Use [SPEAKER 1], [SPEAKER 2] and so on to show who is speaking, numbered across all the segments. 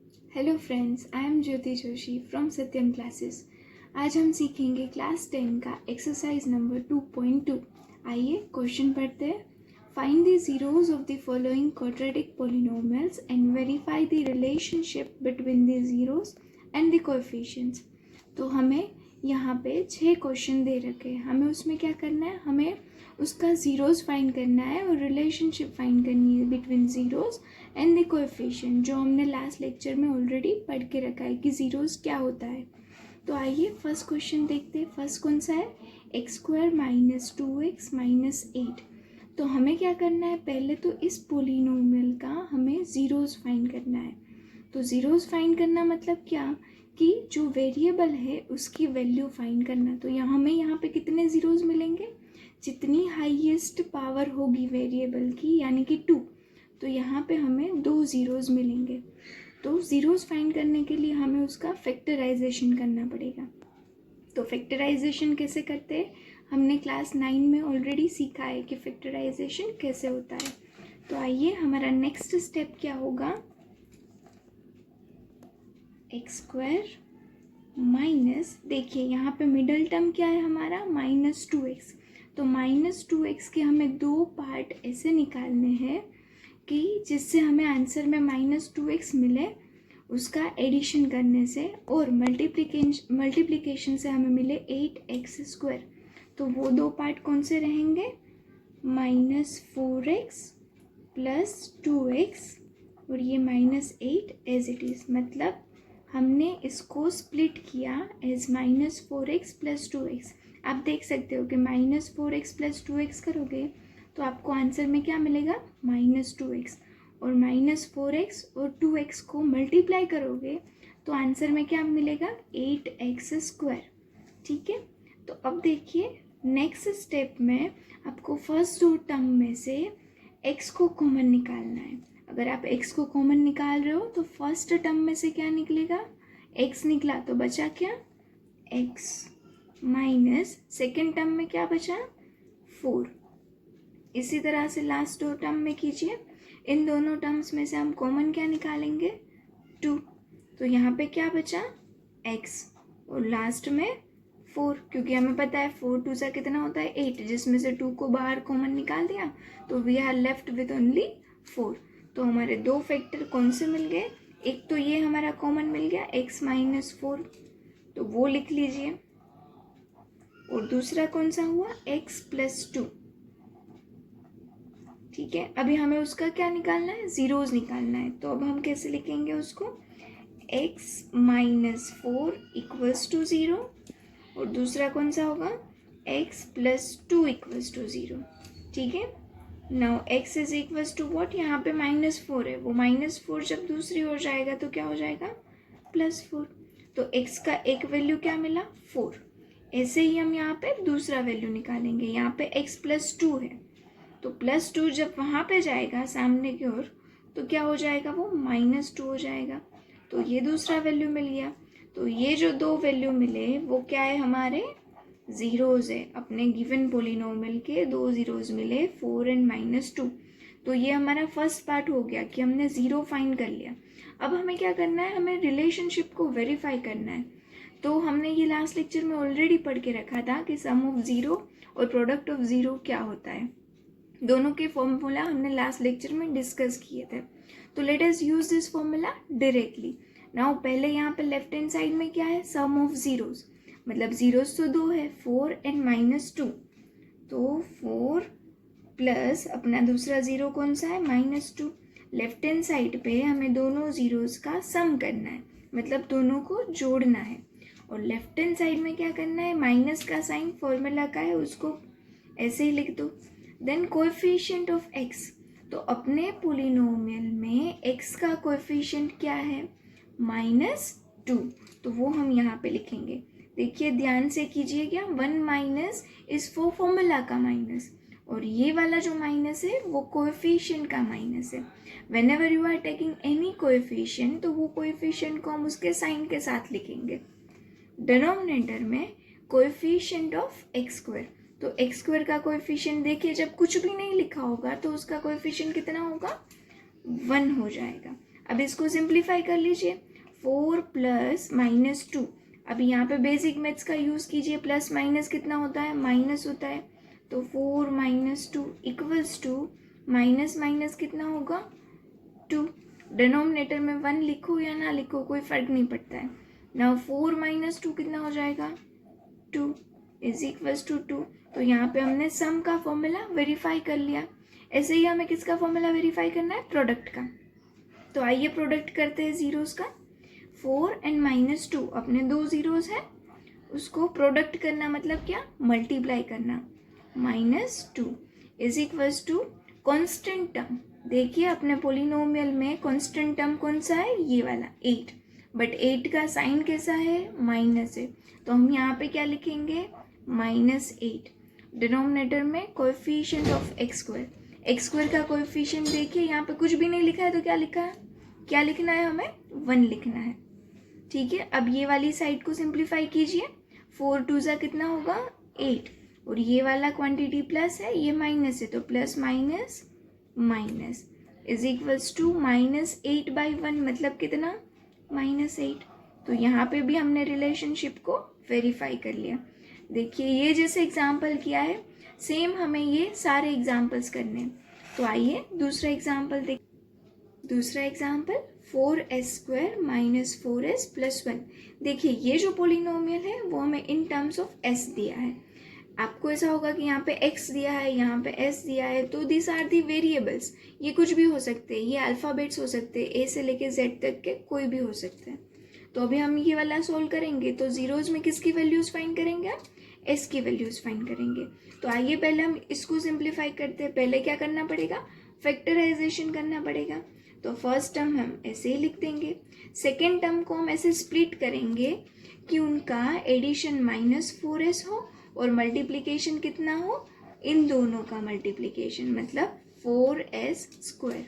[SPEAKER 1] Hello friends, I am Jyoti Joshi from Satyam classes. आज हम सीखेंगे क्लास 10 का एक्सरसाइज नंबर 2.2। आइए क्वेश्चन पढ़ते हैं। Find the zeros of the following quadratic polynomials and verify the relationship between the zeros and the coefficients. तो हमें यहाँ पे 6 क्वेश्चन दे रखे हैं। हमें उसमें क्या करना है, हमें उसका ज़ीरोज़ फाइंड करना है और रिलेशनशिप फाइंड करनी है between zeros and the coefficient, जो हमने लास्ट लेक्चर में ऑलरेडी पढ़ के रखा है कि ज़ीरोज़ क्या होता है। तो आइए फर्स्ट क्वेश्चन देखते हैं। फर्स्ट कौन सा है, x² माइनस 2x माइनस 8। तो हमें क्या करना है, पहले तो इस पोलिनोमियल का हमें ज़ीरोज़ फाइंड करना है। तो ज़ीरोज़ फाइंड करना मतलब क्या कि जो वेरिएबल है उसकी वैल्यू फाइंड करना। तो हमें यहाँ पे कितने ज़ीरोज़ मिलेंगे, जितनी हाईएस्ट पावर होगी वेरिएबल की यानी कि 2, तो यहाँ पे हमें 2 ज़ीरोज़ मिलेंगे। तो ज़ीरोज़ फाइंड करने के लिए हमें उसका फैक्टराइजेशन करना पड़ेगा। तो फैक्टराइजेशन कैसे करते हैं, हमने क्लास 9 में ऑलरेडी सीखा है कि फैक्टराइजेशन कैसे होता है। तो आइए हमारा नेक्स्ट स्टेप क्या होगा, x² माइनस, देखिए यहाँ पे मिडल टर्म क्या है हमारा, -2x। तो -2x के हमें दो पार्ट ऐसे निकालने हैं कि जिससे हमें आंसर में -2x मिले, उसका एडिशन करने से, और मल्टीप्लिकेशन से हमें मिले 8x²। तो वो दो पार्ट कौन से रहेंगे, -4x प्लस 2x और ये -8 एज इट इज़। मतलब हमने इसको स्प्लिट किया एज -4x प्लस 2x। आप देख सकते हो कि -4x प्लस 2x करोगे तो आपको आंसर में क्या मिलेगा, -2x, और -4x और 2x को मल्टीप्लाई करोगे तो आंसर में क्या मिलेगा, 8x²। ठीक है। तो अब देखिए नेक्स्ट स्टेप में आपको फर्स्ट दो टर्म में से x को कॉमन निकालना है। अगर आप x को कॉमन निकाल रहे हो तो फर्स्ट टर्म में से क्या निकलेगा, x निकला, तो बचा क्या, x माइनस सेकेंड टर्म में क्या बचा, 4। इसी तरह से लास्ट दो टर्म में कीजिए। इन दोनों टर्म्स में से हम कॉमन क्या निकालेंगे, 2। तो यहाँ पे क्या बचा, x, और लास्ट में 4, क्योंकि हमें पता है 4 2 सा कितना होता है, 8, जिसमें से 2 को बाहर कॉमन निकाल दिया तो we are left with only 4। तो हमारे दो फैक्टर कौन से मिल गए, एक तो ये हमारा कॉमन मिल गया x -4, तो वो लिख लीजिए, और दूसरा कौन सा हुआ, x + 2। ठीक है। अभी हमें उसका क्या निकालना है, ज़ीरोज़ निकालना है। तो अब हम कैसे लिखेंगे उसको, x -4 = 0, और दूसरा कौन सा होगा, x + 2 = 0। ठीक है। नाउ x = what, यहाँ पे -4 है, वो -4 जब दूसरी ओर जाएगा तो क्या हो जाएगा, +4। तो x का एक वैल्यू क्या मिला, 4। ऐसे ही हम यहाँ पे दूसरा वैल्यू निकालेंगे। यहाँ पे x + 2 है, तो +2 जब वहाँ पे जाएगा सामने की ओर तो क्या हो जाएगा, वो -2 हो जाएगा। तो ये दूसरा वैल्यू मिल गया। तो ये जो दो वैल्यू मिले वो क्या है, हमारे ज़ीरोज़ है। अपने गिवन पोलिनोमियल के दो ज़ीरोज़ मिले, 4 एंड -2। तो ये हमारा फर्स्ट पार्ट हो गया कि हमने ज़ीरो फाइंड कर लिया। अब हमें क्या करना है, हमें रिलेशनशिप को वेरीफाई करना है। तो हमने ये लास्ट लेक्चर में ऑलरेडी पढ़ के रखा था कि सम ऑफ ज़ीरो और प्रोडक्ट ऑफ ज़ीरो क्या होता है। दोनों के फॉर्मूला हमने लास्ट लेक्चर में डिस्कस किए थे। तो let us use this formula directly. Now पहले यहाँ पे लेफ्ट हैंड साइड में क्या है, सम ऑफ ज़ीरोज़, मतलब ज़ीरोज़ तो दो है, 4 एंड -2। तो 4 प्लस अपना दूसरा ज़ीरो कौन सा है, -2। लेफ्ट हैंड साइड पे हमें दोनों ज़ीरोज़ का सम करना है, मतलब दोनों को जोड़ना है। और लेफ्ट हैंड साइड में क्या करना है, माइनस का साइन फॉर्मूला का है, उसको ऐसे ही लिख दो। देन कोएफिशिएंट ऑफ x, तो अपने पोलिनोमियल में x का कोएफिशिएंट क्या है, -2, तो वो हम यहाँ पे लिखेंगे। देखिए ध्यान से कीजिएगा, 1 माइनस इस फॉर्मूला का माइनस, और ये वाला जो माइनस है वो कोएफिशिएंट का माइनस है। Whenever you are taking any coefficient तो वो कोएफिशिएंट को हम उसके साइन के साथ लिखेंगे। डिनोमिनेटर में कोएफिशिएंट ऑफ x², तो x² का कोएफिशिएंट देखिए, जब कुछ भी नहीं लिखा होगा तो उसका कोएफिशिएंट कितना होगा, 1 हो जाएगा। अब इसको सिंप्लीफाई कर लीजिए, 4 प्लस माइनस 2। अब यहाँ पे बेसिक मैथ्स का यूज़ कीजिए, प्लस माइनस कितना होता है, माइनस होता है। तो 4 minus 2 equals to minus minus कितना होगा, 2। डिनोमिनेटर में 1 लिखो या ना लिखो कोई फ़र्क नहीं पड़ता है। नाउ 4 माइनस 2 कितना हो जाएगा, 2 इज इक्वल्स टू 2। तो यहाँ पे हमने सम का फॉर्मूला वेरीफाई कर लिया। ऐसे ही हमें किसका फॉर्मूला वेरीफाई करना है, प्रोडक्ट का। तो आइए प्रोडक्ट करते हैं ज़ीरोज़ का। 4 एंड माइनस 2 अपने दो ज़ीरोज़ हैं, उसको प्रोडक्ट करना मतलब क्या, मल्टीप्लाई करना। -2 is equals to constant term. देखिए अपने पोलिनोमियल में कॉन्स्टेंट टर्म कौन सा है, ये वाला 8, बट 8 का साइन कैसा है, माइनस है। तो हम यहाँ पे क्या लिखेंगे, -8। डिनोमिनेटर में कोएफिशिएंट ऑफ एक्स स्क्वायर का कोएफिशिएंट देखिए, यहाँ पे कुछ भी नहीं लिखा है तो क्या लिखा है, क्या लिखना है, हमें 1 लिखना है। ठीक है, अब ये वाली साइड को सिंप्लीफाई कीजिए, 4 2 ज़ा कितना होगा, 8, और ये वाला क्वांटिटी प्लस है, ये माइनस है, तो plus minus minus is equals to -8/1 मतलब कितना, -8। तो यहाँ पे भी हमने रिलेशनशिप को वेरीफाई कर लिया। देखिए ये जैसे एग्जाम्पल किया है, सेम हमें ये सारे एग्जाम्पल्स करने हैं। तो आइए दूसरा एग्जाम्पल देख। दूसरा एग्जाम्पल 4s² - 4s + 1। देखिए ये जो पोलिनोमियल है वो हमें इन टर्म्स ऑफ s दिया है। आपको ऐसा होगा कि यहाँ पे x दिया है, यहाँ पे s दिया है, तो दिस आर दी वेरिएबल्स। ये कुछ भी हो सकते हैं, ये अल्फ़ाबेट्स हो सकते हैं, a से लेके z तक के कोई भी हो सकते हैं। तो अभी हम ये वाला सोल्व करेंगे, तो ज़ीरोज़ में किसकी वैल्यूज़ फाइंड करेंगे, आप s की वैल्यूज़ फाइंड करेंगे। तो आइए पहले हम इसको सिंप्लीफाई करते हैं। पहले क्या करना पड़ेगा, फैक्टराइजेशन करना पड़ेगा। तो फर्स्ट टर्म हम ऐसे ही लिख देंगे, सेकेंड टर्म को हम ऐसे स्प्लिट करेंगे कि उनका एडिशन -4s हो और मल्टीप्लिकेशन कितना हो, इन दोनों का मल्टीप्लिकेशन मतलब 4s²।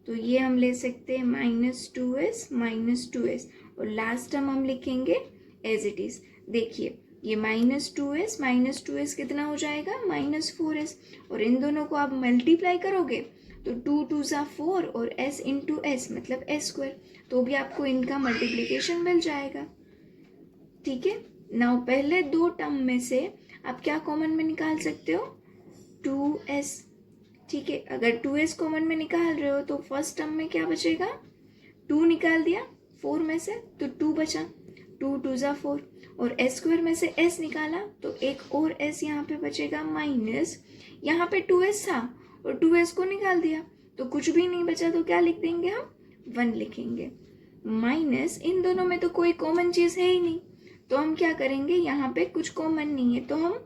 [SPEAKER 1] तो ये हम ले सकते हैं -2s -2s, और लास्ट टर्म हम लिखेंगे एज इट इज़। देखिए ये -2s कितना हो जाएगा, -4s, और इन दोनों को आप मल्टीप्लाई करोगे तो 2 2 ज़ा 4 और s इंटू s मतलब s², तो भी आपको इनका मल्टीप्लिकेशन मिल जाएगा। ठीक है, नाउ पहले दो टर्म में से आप क्या कॉमन में निकाल सकते हो, 2s। ठीक है, अगर 2s कॉमन में निकाल रहे हो तो फर्स्ट टर्म में क्या बचेगा, 2 निकाल दिया 4 में से तो 2 बचा, 2 2 ज़ा 4, और s² में से s निकाला तो एक और s यहाँ पे बचेगा माइनस, यहाँ पे 2s था और 2s को निकाल दिया तो कुछ भी नहीं बचा, तो क्या लिख देंगे हम, 1 लिखेंगे। माइनस इन दोनों में तो कोई कॉमन चीज़ है ही नहीं, तो हम क्या करेंगे, यहाँ पे कुछ कॉमन नहीं है तो हम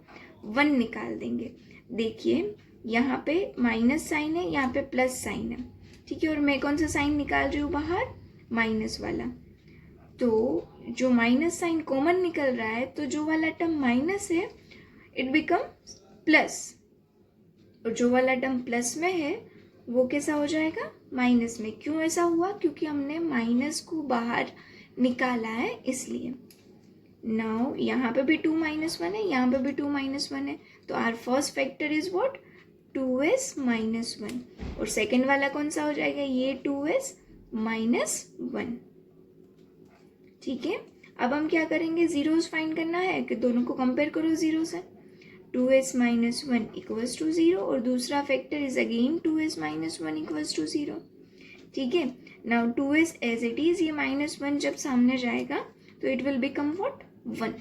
[SPEAKER 1] 1 निकाल देंगे। देखिए यहाँ पे माइनस साइन है, यहाँ पे प्लस साइन है। ठीक है, और मैं कौन सा साइन निकाल रही हूँ बाहर, माइनस वाला। तो जो माइनस साइन कॉमन निकल रहा है, तो जो वाला टर्म माइनस है इट बिकम प्लस, और जो वाला टर्म प्लस में है वो कैसा हो जाएगा, माइनस में। क्यों ऐसा हुआ, क्योंकि हमने माइनस को बाहर निकाला है इसलिए। नाउ यहाँ पे भी 2 - 1 है, यहाँ पे भी 2 - 1 है, तो our first factor is what, 2s - 1, और सेकेंड वाला कौन सा हो जाएगा, ये 2s - 1। ठीक है, अब हम क्या करेंगे, ज़ीरोज़ फाइंड करना है कि दोनों को कंपेयर करो ज़ीरो से। 2s - 1 इक्वल्स टू 0, और दूसरा factor is again 2s - 1 equals to 0। ठीक है, now 2s as it is, ये -1 जब सामने जाएगा तो it will become what, 1।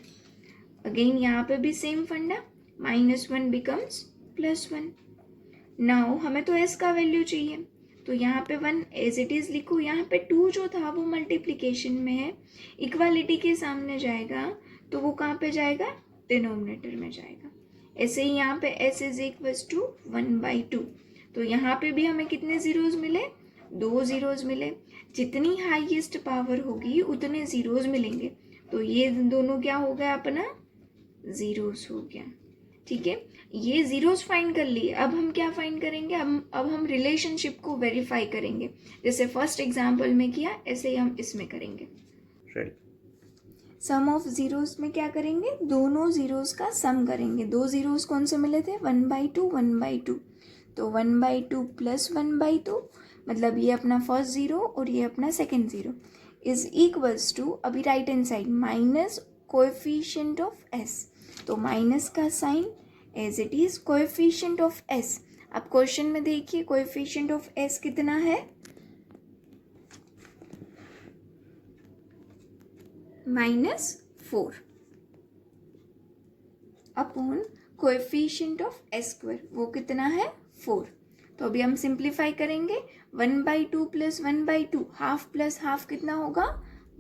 [SPEAKER 1] Again यहाँ पे भी सेम फंडा, -1 बिकम्स +1। नाउ हमें तो s का वैल्यू चाहिए, तो यहाँ पे 1 एज इट इज़ लिखो, यहाँ पे 2 जो था वो मल्टीप्लिकेशन में है, इक्वालिटी के सामने जाएगा तो वो कहाँ पे जाएगा, डिनोमिनेटर में जाएगा। ऐसे ही यहाँ पे s इज इक्वल्स टू 1/2, तो यहाँ पे भी हमें कितने ज़ीरोज़ मिले, 2 ज़ीरोज़ मिले। जितनी हाईएस्ट पावर होगी उतने ज़ीरोज़ मिलेंगे, तो ये दोनों क्या हो गया, अपना ज़ीरोज़ हो गया। ठीक है, ये ज़ीरोज़ फाइंड कर लिए। अब हम क्या फाइंड करेंगे, अब हम रिलेशनशिप को वेरीफाई करेंगे, जैसे फर्स्ट एग्जाम्पल में किया ऐसे ही हम इसमें करेंगे। सम ऑफ ज़ीरोज़ में क्या करेंगे, दोनों ज़ीरोज़ का सम करेंगे। दो ज़ीरोज़ कौन से मिले थे, 1/2 1/2, तो 1/2 + 1/2 मतलब ये अपना फर्स्ट ज़ीरो और ये अपना second zero is equals to, अभी right hand side minus coefficient of S, तो माइनस का sign as it is coefficient of S. अब क्वेश्चन में देखिए कोएफिशिएंट ऑफ एस कितना है, -4 upon coefficient of S square, वो कितना है 4। तो अभी हम सिंप्लीफाई करेंगे, 1/2 प्लस 1/2, हाफ प्लस हाफ कितना होगा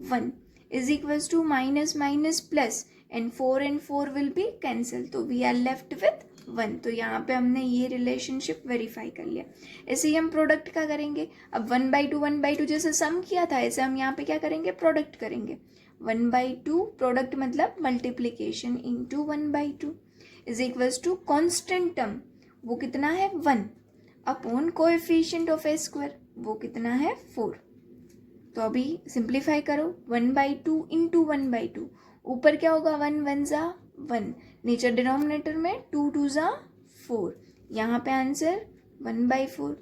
[SPEAKER 1] 1 is equals to minus minus plus and 4 will be cancel, तो वी आर लेफ्ट विथ 1। तो यहाँ पे हमने ये रिलेशनशिप वेरीफाई कर लिया। ऐसे ही हम प्रोडक्ट का करेंगे, अब 1/2 जैसे सम किया था ऐसे हम यहाँ पे क्या करेंगे, प्रोडक्ट करेंगे। 1/2 प्रोडक्ट मतलब multiplication into 1/2 is equals to constant term, वो कितना है 1 upon coefficient of A square, वो कितना है 4। तो अभी सिंप्लीफाई करो, 1/2 इंटू 1/2, ऊपर क्या होगा 1 1 ज़ा 1, नीचे डिनोमिनेटर में 2 2 ज़ा 4, यहाँ पे आंसर 1/4।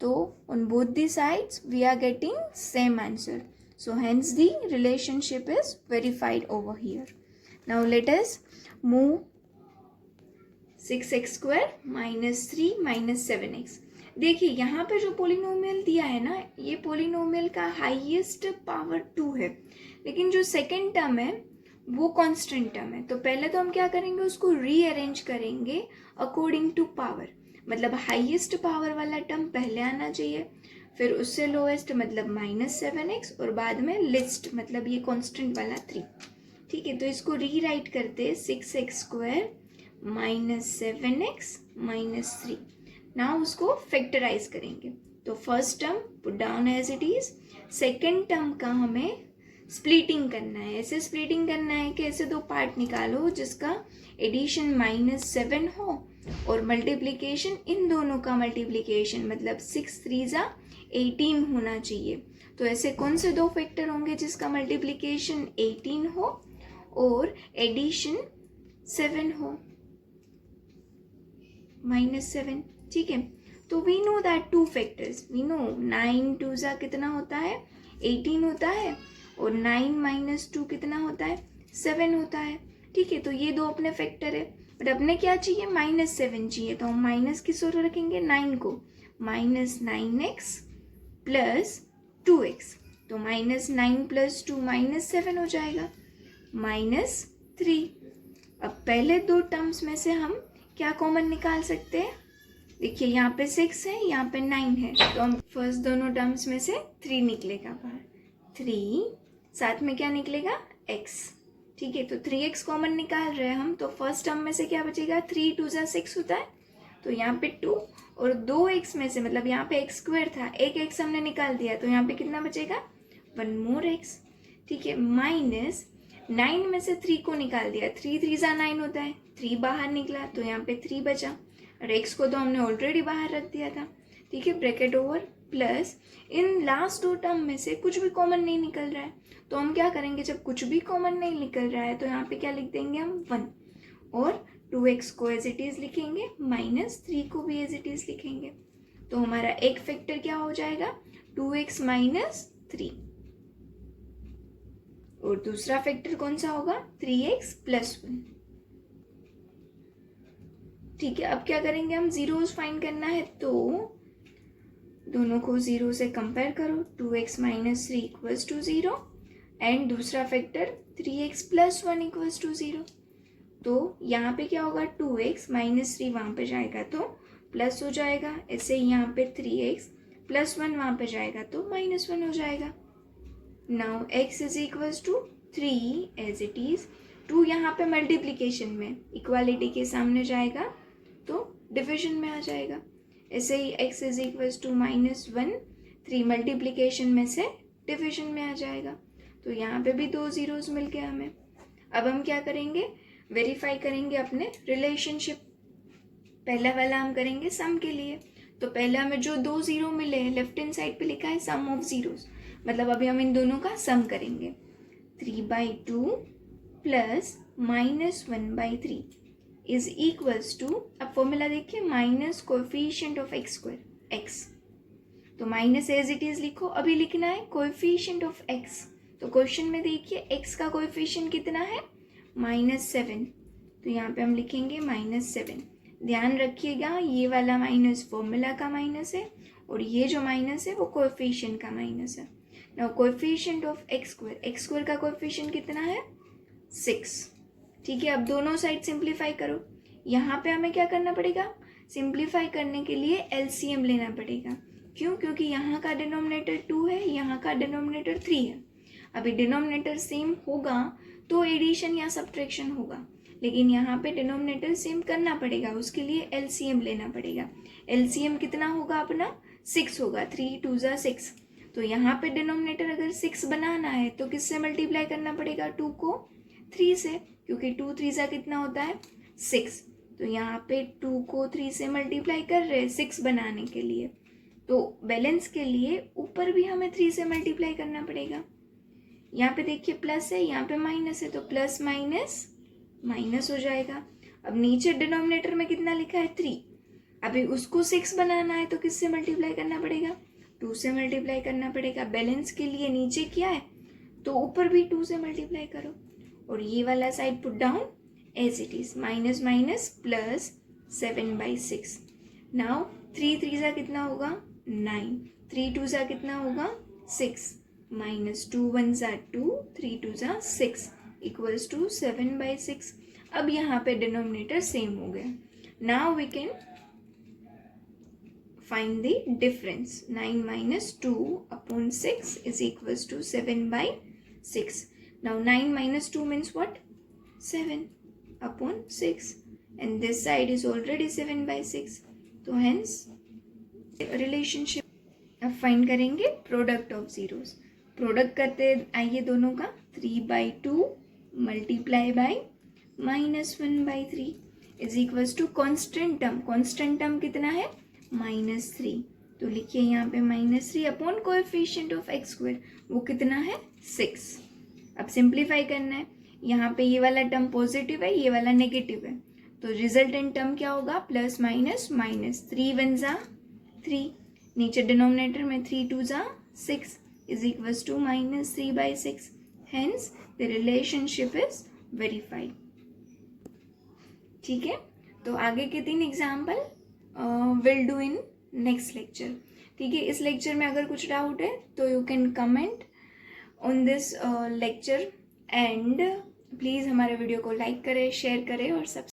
[SPEAKER 1] तो on both the sides we are getting same answer. So hence the relationship is verified over here. Now let us move 6x square minus 3 minus 7x. देखिए यहाँ पे जो पोलिनोमियल दिया है ना, ये पोलिनोमियल का हाईएस्ट पावर 2 है, लेकिन जो सेकेंड टर्म है वो कांस्टेंट टर्म है। तो पहले तो हम क्या करेंगे, उसको रीअरेंज करेंगे अकॉर्डिंग टू पावर, मतलब हाईएस्ट पावर वाला टर्म पहले आना चाहिए, फिर उससे लोएस्ट मतलब -7x और बाद में लिस्ट मतलब ये कांस्टेंट वाला 3। ठीक है, तो इसको रीराइट करते 6x स्क्वायर -7x -3। ना उसको फैक्टराइज करेंगे, तो first term put down as it is, second term का हमें स्प्लिटिंग करना है। ऐसे स्प्लिटिंग करना है कि ऐसे दो पार्ट निकालो जिसका एडिशन -7 हो और मल्टीप्लिकेशन इन दोनों का मल्टीप्लिकेशन मतलब 6 3 ज़ा 18 होना चाहिए। तो ऐसे कौन से दो फैक्टर होंगे जिसका मल्टीप्लिकेशन 18 हो और एडिशन 7 हो, -7। ठीक है, तो we know that two factors, we know 9 2 ज़ा कितना होता है 18 होता है और 9 - 2 कितना होता है 7 होता है। ठीक है, तो ये दो अपने फैक्टर है, बट अपने क्या चाहिए -7 चाहिए, तो हम माइनस किस ओर रखेंगे 9 को, -9x प्लस 2x, तो -9 + 2 -7 हो जाएगा -3। अब पहले दो टर्म्स में से हम क्या कॉमन निकाल सकते हैं, देखिए यहाँ पे 6 है यहाँ पे 9 है, तो हम फर्स्ट दोनों टर्म्स में से 3 निकलेगा बाहर, 3 साथ में क्या निकलेगा x। ठीक है, तो 3x कॉमन निकाल रहे हैं हम, तो फर्स्ट टर्म में से क्या बचेगा 3 2 ज़ा 6 होता है, तो यहाँ पे 2 और 2x में से मतलब यहाँ पे x² था, एक x हमने निकाल दिया, तो यहाँ पे कितना बचेगा 1 more x। ठीक है, -9 में से 3 को निकाल दिया, 3 3 ज़ा 9 होता है, 3 बाहर निकला तो यहाँ पे 3 बचा और x को तो हमने ऑलरेडी बाहर रख दिया था। ठीक है, bracket over plus in last दो टर्म में से कुछ भी कॉमन नहीं निकल रहा है, तो हम क्या करेंगे, जब कुछ भी कॉमन नहीं निकल रहा है तो यहाँ पे क्या लिख देंगे हम 1 और 2x को एज इट इज लिखेंगे, -3 को भी एज इट इज लिखेंगे। तो हमारा एक फैक्टर क्या हो जाएगा 2x - 3 और दूसरा फैक्टर कौन सा होगा 3x + 1। ठीक है, अब क्या करेंगे हम जीरोस फाइंड करना है, तो दोनों को 0 से कंपेयर करो, 2x - 3 = 0 एंड दूसरा फैक्टर 3x + 1 = 0। तो यहाँ पे क्या होगा 2x - 3 वहाँ पे जाएगा तो प्लस हो जाएगा, ऐसे यहाँ पे 3x + 1 वहाँ पे जाएगा तो -1 हो जाएगा। Now x = 3 as it is, 2 यहाँ पे मल्टीप्लीकेशन में इक्वालिटी के सामने जाएगा तो डिविजन में आ जाएगा। ऐसे ही x = -1, 3 मल्टीप्लीकेशन में से डिविजन में आ जाएगा, तो यहाँ पे भी 2 ज़ीरोज़ मिल गए हमें। अब हम क्या करेंगे, वेरीफाई करेंगे अपने रिलेशनशिप। पहला वाला हम करेंगे सम के लिए, तो पहले हमें जो 2 ज़ीरो मिले लेफ्ट हैंड साइड पे लिखा है सम ऑफ ज़ीरोज़, मतलब अभी हम इन दोनों का सम करेंगे। 3/2 प्लस -1/3 इज इक्वल्स टू, अब फॉर्मूला देखिए minus coefficient of x², x। तो माइनस एज इट इज़ लिखो। अभी लिखना है कोएफिशिएंट ऑफ एक्स। तो क्वेश्चन में देखिए एक्स का कोएफिशिएंट कितना है, -7। तो यहाँ पे हम लिखेंगे -7। ध्यान रखिएगा ये वाला माइनस फॉर्मूला का माइनस है और ये जो माइनस है वो कोएफिशिएंट का माइनस है। Now coefficient of X square का कोएफिशिएंट कितना है, 6। ठीक है, अब दोनों साइड सिंप्लीफाई करो। यहाँ पे हमें क्या करना पड़ेगा, सिंप्लीफाई करने के लिए एलसीएम लेना पड़ेगा। क्यों, क्योंकि यहाँ का डिनोमिनेटर 2 है, यहाँ का डिनोमिनेटर 3 है। अभी डिनोमिनेटर सेम होगा तो एडिशन या सब्ट्रैक्शन होगा, लेकिन यहाँ पे डिनोमिनेटर सेम करना पड़ेगा, उसके लिए एलसीएम लेना पड़ेगा। एलसीएम कितना होगा अपना, 6 होगा। 3 2 ज़ा 6। तो यहाँ पे डिनोमिनेटर अगर 6 बनाना है तो किससे मल्टीप्लाई करना पड़ेगा, 2 को 3 से, क्योंकि 2 3 ज़ा कितना होता है, 6। तो यहाँ पे 2 को 3 से मल्टीप्लाई कर रहे हैं 6 बनाने के लिए। तो बैलेंस के लिए ऊपर भी हमें 3 से मल्टीप्लाई करना पड़ेगा। यहाँ पे देखिए प्लस है, यहाँ पे माइनस है, तो प्लस माइनस माइनस हो जाएगा। अब नीचे डिनोमिनेटर में कितना लिखा है, 3। अभी उसको 6 बनाना है तो किससे मल्टीप्लाई करना पड़ेगा, 2 से मल्टीप्लाई करना पड़ेगा। बैलेंस के लिए नीचे क्या है तो ऊपर भी 2 से मल्टीप्लाई करो। और ये वाला side put down as it is, minus minus plus 7/6। Now 3 3 ज़ा कितना होगा, 9। 3 2 ज़ा कितना होगा, 6। माइनस 2 1 ज़ा 2, 3 2 ज़ा 6 इक्वल्स टू 7/6। अब यहाँ पे डिनोमिनेटर सेम हो गया। Now we can find the difference. 9 minus 2 upon 6 is equals to 7/6. Now 9 minus 2 means what, 7 upon 6, and this side is already 7/6. तो hence relationship अब फाइंड करेंगे प्रोडक्ट ऑफ जीरोस। प्रोडक्ट करते आइए दोनों का, 3/2 multiply by -1/3 is equals to constant term. Constant term कितना है, -3। तो लिखिए यहाँ पे -3 upon coefficient of X square, वो कितना है, 6। अब सिंप्लीफाई करना है। यहाँ पे ये वाला टर्म पॉजिटिव है, ये वाला नेगेटिव है, तो रिजल्टेंट टर्म क्या होगा, प्लस माइनस माइनस। 3 1 ज़ा 3, नीचे डिनोमिनेटर में 3 2 ज़ा 6 is equals to -3/6। Hence the relationship is verified. ठीक है, तो आगे के 3 example will do in next lecture. ठीक है, इस लेक्चर में अगर कुछ डाउट है तो you can comment on this lecture, and please हमारे वीडियो को लाइक करें, शेयर करें और सब्सक्राइब